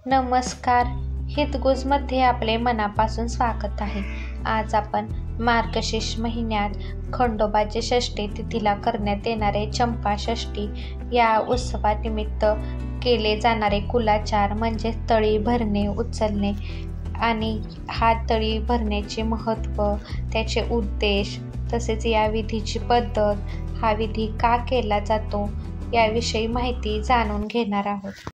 नमस्कार. हितगुजमध्ये आपले मनापासून स्वागत आहे. आज आपण मार्गशीर्ष महिन्यात खंडोबाची षष्ठी तिथीला करण्यात येणारे चंपाषष्ठी या उत्सवानिमित्त केले जाणारे कुलाचार म्हणजे तळी भरणे उचलणे आणि हा तळी भरण्याचे महत्त्व, त्याचे उद्देश, तसेच या विधीची पद्धत, हा विधी का केला जातो याविषयी माहिती जाणून घेणार आहोत.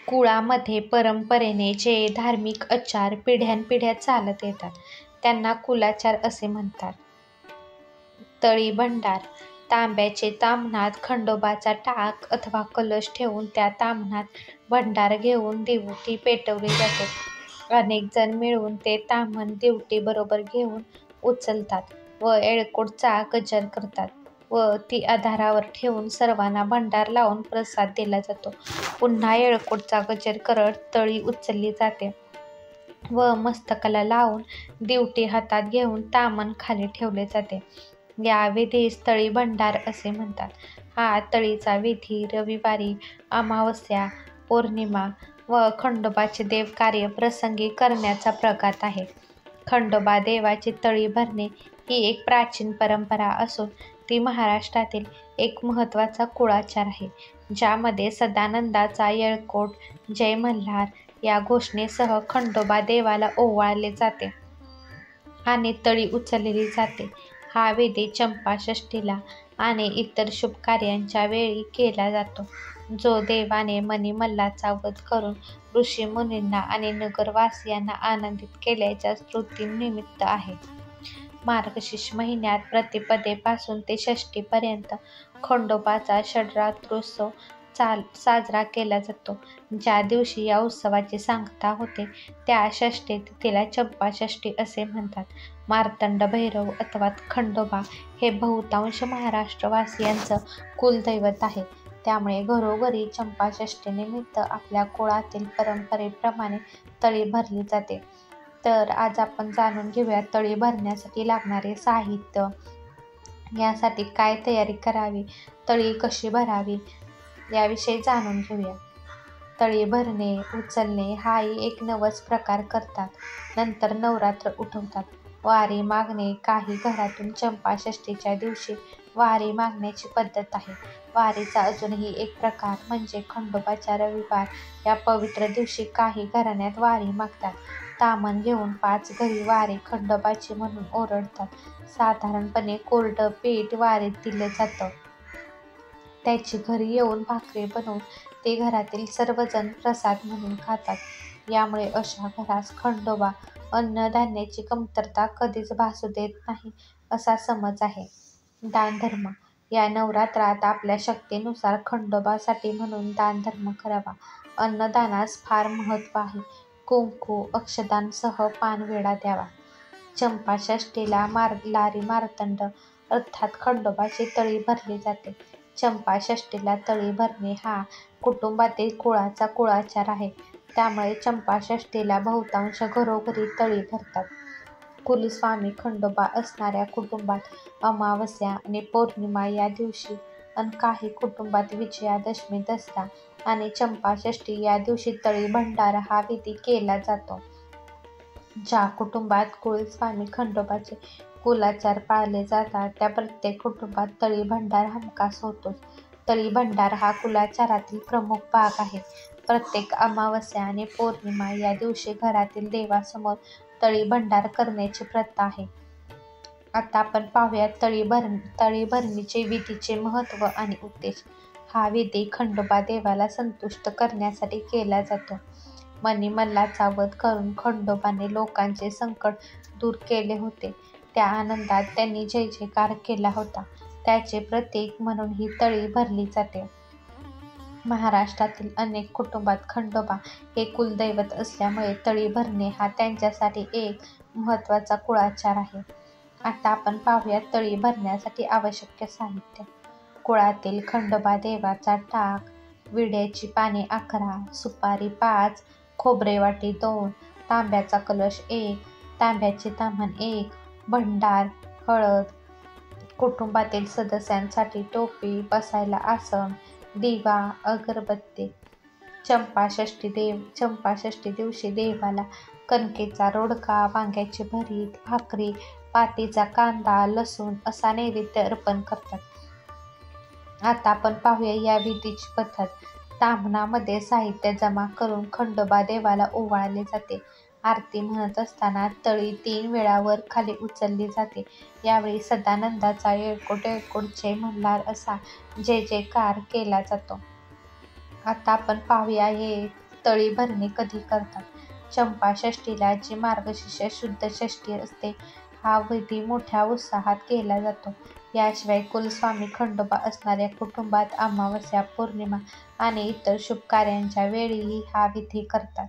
कुळामध्ये परंपरेने जे धार्मिक आचार पिढ्यानपिढ्या चालत येतात त्यांना कुलाचार असे म्हणतात. तळी भंडार. तांब्याचे ताम्हणात खंडोबाचा टाक अथवा कलश ठेवून त्या ताम्हणात भंडार घेऊन दिवटी पेटवली जाते. अनेक जण मिळून ते ताम्हण दिवटी बरोबर घेऊन उचलतात व येळकोटचा गजर करतात व ती आधारावर ठेवून सर्वांना भंडार लावून प्रसाद दिला जातो. पुन्हा येळकोटचा गजर करत तळी उचलली जाते व मस्तकाला लावून दिवटी हातात घेऊन ताम्हण खाली ठेवले जाते. या विधीस तळी भंडार असे म्हणतात. हा तळीचा विधी रविवारी, अमावस्या, पौर्णिमा व खंडोबाचे देवकार्य प्रसंगी करण्याचा प्रघात आहे. खंडोबा देवाची तळी भरणे ही एक प्राचीन परंपरा असून ती महाराष्ट्रातील एक महत्त्वाचा कुळाचार आहे, ज्यामध्ये सदानंदाचा येळकोट, जय मल्हार या घोषणेसह खंडोबा देवाला ओवाळले जाते आणि तळी उचलली जाते. हा विधी चंपाषष्ठीला आणि इतर शुभ कार्यांच्या वेळी केला जातो, जो देवाने मणिमल्लाचा वध करून ऋषीमुनींना आणि नगरवासियांना आनंदित केल्याच्या स्मृतीनिमित्त आहे. मार्गशीर्ष महिन्यात प्रतिपदेपासून ते षष्ठीपर्यंत खंडोबाचा षड्रात्रोत्सव साजरा केला जातो. ज्या दिवशी या उत्सवाची सांगता होते त्या षष्ठी तिथीला चंपाषष्ठी असे म्हणतात. मार्तंड भैरव अथवा खंडोबा हे बहुतांश महाराष्ट्रवासियांचं कुलदैवत आहे. त्यामुळे घरोघरी चंपाषष्ठीनिमित्त आपल्या कुळातील परंपरेप्रमाणे तळी भरली जाते. तर आज आपण जाणून घेऊया तळी भरण्यासाठी लागणारे साहित्य, यासाठी काय तयारी करावी, तळी कशी भरावी याविषयी जाणून घेऊया. तळी भरणे उचलणे हाही एक नवस प्रकार करतात. नंतर नवरात्र उठवतात. वारी मागणे. काही घरातून चंपाषष्ठीच्या दिवशी वारी मागण्याची पद्धत आहे. वारीचा अजूनही एक प्रकार म्हणजे खंडोबाच्या रविवार या पवित्र दिवशी काही घराण्यात वारी मागतात. ताम्हण घेऊन 5 घरी वारी खंडोबाची म्हणून ओरडतात. साधारणपणे कोरडं पीठ वारीत दिलं जातं. त्याची घरी येऊन भाकरी बनवून ते घरातील सर्वजण प्रसाद म्हणून खातात. यामुळे अशा घरास खंडोबा अन्नधान्याची कमतरता कधीच भासू देत नाही असा समज आहे. दानधर्म. या नवरात्रात आपल्या शक्तीनुसार खंडोबासाठी म्हणून दानधर्म करावा. अन्नदानास फार महत्त्व आहे. कुंकू, अक्षदांसह पानविडा द्यावा. चंपाषष्ठीला लारी मार्तंड अर्थात खंडोबाची तळी भरली जाते. चंपाषष्ठीला तळी भरणे हा कुटुंबातील कुळाचा कुळाचार आहे. त्यामुळे चंपाषष्ठीला बहुतांश घरोघरी तळी भरतात. कुलस्वामी खंडोबा असणाऱ्या कुटुंबात अमावस्या आणि पौर्णिमा या दिवशी आणि काही कुटुंबात विजयादशमी, दसरा आणि चंपाषष्ठी या दिवशी तळी भंडार हा विधी केला जातो. ज्या कुटुंबात कुलस्वामी खंडोबाचे कुलाचार पाळले जातात त्या प्रत्येक कुटुंबात तळी भंडार हमखास होतोच. तळी भंडार हा कुलाचारातील प्रमुख भाग आहे. प्रत्येक अमावस्या आणि पौर्णिमा या दिवशी घरातील देवासमोर तळी भंडार करण्याची प्रथा आहे. आता आपण पाहूया तळी भरणीचे विधीचे महत्त्व आणि उद्देश. हा विधी खंडोबा देवाला संतुष्ट करण्यासाठी केला जातो. मणिमल्लाचा वध करून खंडोबाने लोकांचे संकट दूर केले होते. त्या आनंदात त्यांनी जय जयकार केला होता. त्याचे प्रतीक म्हणून ही तळी भरली जाते. महाराष्ट्रातील अनेक कुटुंबात खंडोबा हे कुलदैवत असल्यामुळे तळी भरणे हा त्यांच्यासाठी एक महत्त्वाचा कुळाचार आहे. आता आपण पाहूया तळी भरण्यासाठी आवश्यक साहित्य. कुळातील खंडोबा देवाचा टाक, विड्याची पाने 11, सुपारी 5, खोबरेवाटी 2, तांब्याचा कलश 1, तांब्याचे ताम्हण 1, भंडार, हळद, कुटुंबातील सदस्यांसाठी टोपी, बसायला आसन, दिवा, अगरबत्ती, चंपाषष्ठी दिवशी देवाला कणकेचा रोडगा, वांग्याची भरीत, भाकरी, पातीचा कांदा, लसूण असा नैवेद्य अर्पण करतात. आता आपण पाहूया या विधीची पद्धत. ताम्हणामध्ये साहित्य जमा करून खंडोबा देवाला ओवाळले जाते. आरती म्हणत असताना तळी 3 वेळा वर खाली उचलली जाते. यावेळी सदानंदाचा येळकोट येळकोट जय मल्हार असा जय जयकार केला जातो. आता आपण पाहूया हे तळी भरणे कधी करतात. चंपाषष्ठीला जी मार्गशीर्ष शुद्ध षष्ठी असते हा विधी मोठ्या उत्साहात केला जातो. याशिवाय कुलस्वामी खंडोबा असणाऱ्या कुटुंबात अमावस्या, पौर्णिमा आणि इतर शुभ कार्यांच्या वेळीही हा विधी करतात.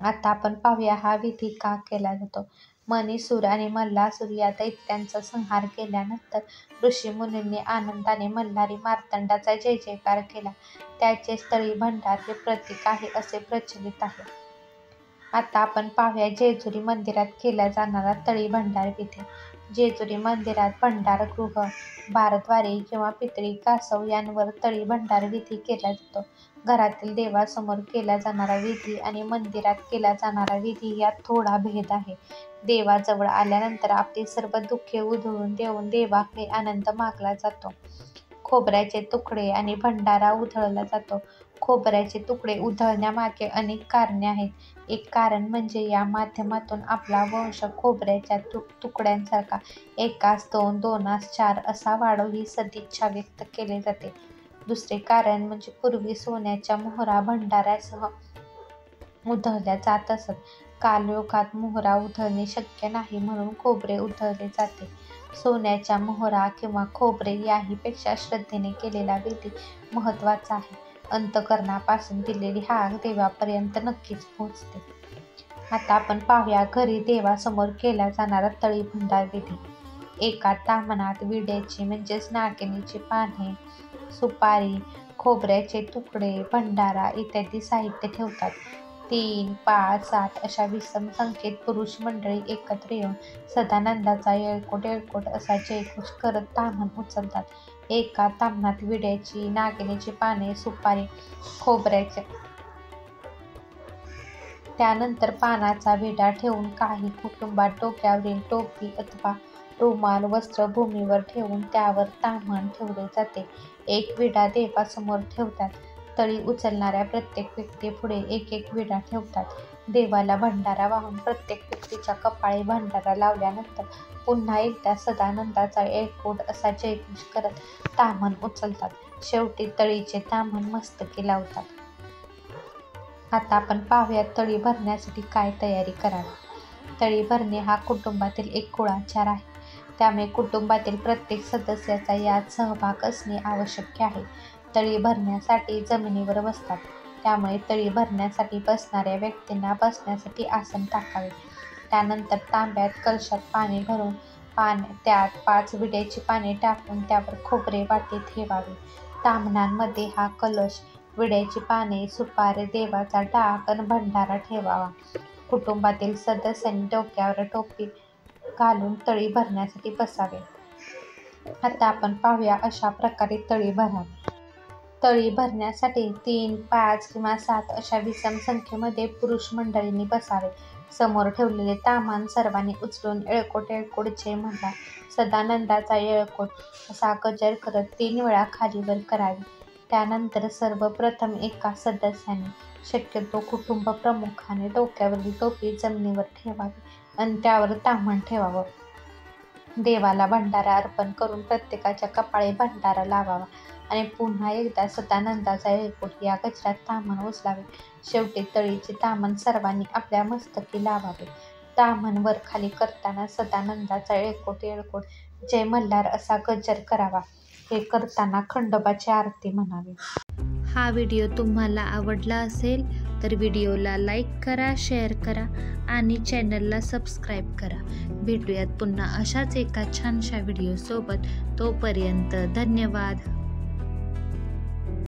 आता आपण पाहूया हा विधी का केला जातो. मणिसूर आणि मल्लासूर या दैत्यांचा संहार केल्यानंतर ऋषीमुनींनी आनंदाने मल्हारी मार्तंडाचा जय जयकार केला. त्याचेच तळी भंडार हे प्रतीक आहे असे प्रचलित आहे. आता आपण पाहूया जेजुरी मंदिरात केला जाणारा तळी भंडार विधी. जेजुरी मंदिरात भंडारगृह, बारद्वारे किंवा पितळी कासव यांवर तळी भंडार विधी केला जातो. घरातील देवासमोर केला जाणारा विधी आणि मंदिरात केला जाणारा विधी यात थोडा भेद आहे. देवाजवळ आल्यानंतर आपली सर्व दुःखे उधळून देऊन देवाकडे आनंद मागला जातो. खोबऱ्याचे तुकडे आणि भंडारा उधळला जातो. खोबऱ्याचे तुकडे उधळण्यामागे अनेक कारणे आहेत. एक कारण म्हणजे या माध्यमातून आपला वंश खोबऱ्याच्या तुकड्यांसारखा 1 2, 2 4 असा वाढो ही सदिच्छा व्यक्त केली जाते. दुसरे कारण म्हणजे पूर्वी सोन्याच्या मोहरा भंडाऱ्यासह उधळल्या जात असत. कालयुगात मोहरा उधळणे शक्य नाही म्हणून खोबरे उधळले जाते. सोन्याच्या मोहरा किंवा खोबरे याहीपेक्षा श्रद्धेने केलेला विधी महत्त्वाचा आहे. अंतःकरणापासून दिलेली हाक देवापर्यंत नक्कीच पोहोचते. आता आपण पाहूया घरी देवासमोर केला जाणारा तळी भंडार विधी. एका ताम्हणात विड्याची म्हणजेच नागिनीची पाने, सुपारी, खोबऱ्याचे तुकडे, भंडारा इत्यादी साहित्य ठेवतात. 3, 5, 7 अशा विषम संख्येत पुरुष मंडळी एकत्र येऊन सदानंदाचा येळकोट येळकोट असा जयघोष करत ताम्हण उचलतात. एका ताम्हणात विड्याची, नागिनीची पाने, सुपारी, खोबऱ्याचे त्यानंतर पानाचा विडा ठेवून काही कुटुंबात डोक्यावरील टोपी अथवा रुमाल, वस्त्र भूमीवर ठेवून त्यावर ताम्हण ठेवले जाते. एक विडा देवासमोर ठेवतात. तळी उचलणाऱ्या प्रत्येक व्यक्तीपुढे एक विडा ठेवतात. देवाला भंडारा वाहून प्रत्येक व्यक्तीच्या कपाळी भंडारा लावल्यानंतर पुन्हा एकदा सदानंदाचा येळकोट असा जयघोष करत ताम्हण उचलतात. शेवटी तळीचे ताम्हण मस्तकी लावतात. आता आपण पाहूया तळी भरण्यासाठी काय तयारी करावी. तळी भरणे हा कुटुंबातील एक कुळाचार आहे. त्यामुळे कुटुंबातील प्रत्येक सदस्याचा यात सहभाग असणे आवश्यक आहे. तळी भरण्यासाठी जमिनीवर बसतात. त्यामुळे तळी भरण्यासाठी बसणाऱ्या व्यक्तींना बसण्यासाठी आसन टाकावे. त्यानंतर तांब्यात कलशात पाणी भरून त्यात 5 विड्याची पाने टाकून त्यावर खोबरे वाटी ठेवावे. ताम्हणांमध्ये हा कलश, विड्याची पाने, सुपारी, देवाचा डाक आणि भंडारा ठेवावा. कुटुंबातील सदस्यांनी डोक्यावर टोपी घालून तळी भरण्यासाठी बसावे. आता आपण पाहूया अशा प्रकारे तळी भरावी. तळी भरण्यासाठी 3, 5 किंवा 7 अशा विषम संख्येमध्ये पुरुष मंडळींनी बसावे. समोर ठेवलेले ताम्हण सर्वांनी उचलून येळकोट येळकोट जय मल्हार, सदानंदाचा येळकोट असा गजर करत 3 वेळा खालीवर करावे. त्यानंतर सर्वप्रथम एका सदस्याने, शक्यतो कुटुंब प्रमुखाने डोक्यावरील टोपी जमिनीवर ठेवावी आणि त्यावर ताम्हण ठेवावं. देवाला भंडारा अर्पण करून प्रत्येकाच्या कपाळी भंडारा लावावा आणि पुन्हा एकदा सदानंदाचा येळकोट या गजरात ताम्हण उचलावे. शेवटी तळीचे ताम्हण सर्वांनी आपल्या मस्तकी लावावे. ताम्हण वर खाली करताना सदानंदाचा येळकोट येळकोट जय मल्हार असा गजर करावा. हे करताना खंडोबाची आरती म्हणावी. हा व्हिडिओ तुम्हाला आवडला असेल तर व्हिडिओला लाईक करा, शेअर करा आणि चॅनलला सबस्क्राईब करा. भेटूयात पुन्हा अशाच एका छानशा व्हिडिओसोबत. तोपर्यंत धन्यवाद.